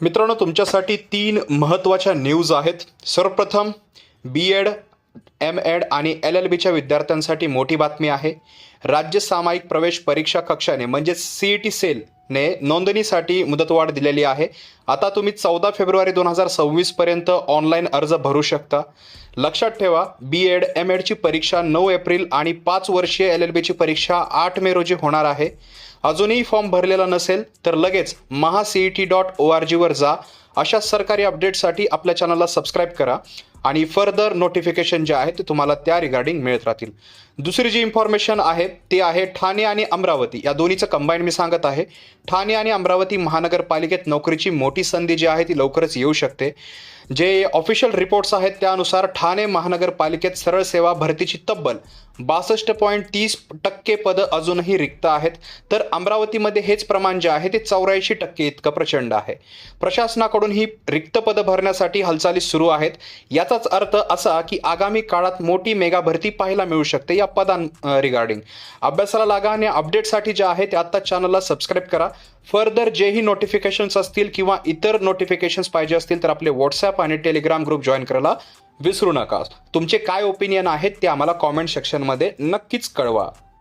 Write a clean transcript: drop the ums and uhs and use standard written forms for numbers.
मित्रांनो, तुमच्यासाठी 3 महत्त्वाच्या न्यूज आहेत. सर्वप्रथम बी.एड, एम.एड आणि एल.एल.बीच्या विद्यार्थ्यांसाठी मोठी बातमी आहे. राज्य सामायिक प्रवेश परीक्षा कक्षाने म्हणजेच सी.ई.टी. सेलने नोंदणीसाठी मुदतवाढ दिलेली आहे. आता तुम्ही 14 फेब्रुवारी 2026 पर्यंत ऑनलाईन अर्ज भरू शकता. लक्षात ठेवा, बी.एड, एम.एडची परीक्षा 9 एप्रिल आणि 5 वर्षीय एल.एल.बीची परीक्षा 8 मे रोजी होणार आहे. अजूनही फॉर्म भरलेला नसेल तर लगेच mahaCET.org वर जा. अशा सरकारी अपडेटसाठी आपल्या चॅनलला सबस्क्राईब करा आणि फर्दर नोटिफिकेशन जे आहे ते तुम्हाला त्या रिगार्डिंग मिळत राहतील. दुसरी जी इन्फॉर्मेशन आहे ती आहे ठाणे आणि अमरावती या दोन्हीचं कंबाईन मी सांगत आहे. ठाणे आणि अमरावती महानगरपालिकेत नोकरीची मोठी संधी जी आहे ती लवकरच येऊ शकते. जे ऑफिशियल रिपोर्ट्स आहेत त्यानुसार ठाणे महानगरपालिकेत सरळ सेवा भरतीची तब्बल 62.30% पदं अजूनही रिक्त आहेत, तर अमरावतीमध्ये हेच प्रमाण जे आहे ते 84% इतकं प्रचंड आहे. प्रशासनाकडून ही रिक्त पदं भरण्यासाठी हालचाली सुरू आहेत. याचाच अर्थ असा की आगामी काळात मोठी मेगा भरती पाहायला मिळू शकते या पदां रिगार्डिंग. अभ्यासाला लागा आणि अपडेटसाठी जे आहे ते आत्ता चॅनलला सबस्क्राईब करा. फर्दर जेही नोटिफिकेशन्स असतील किंवा इतर नोटिफिकेशन्स पाहिजे असतील तर आपले व्हॉट्सॲप आणि टेलिग्राम ग्रुप जॉईन करायला विसरू नका. तुमचे काय ओपिनियन आहेत ते आम्हाला कॉमेंट सेक्शनमध्ये नक्कीच कळवा.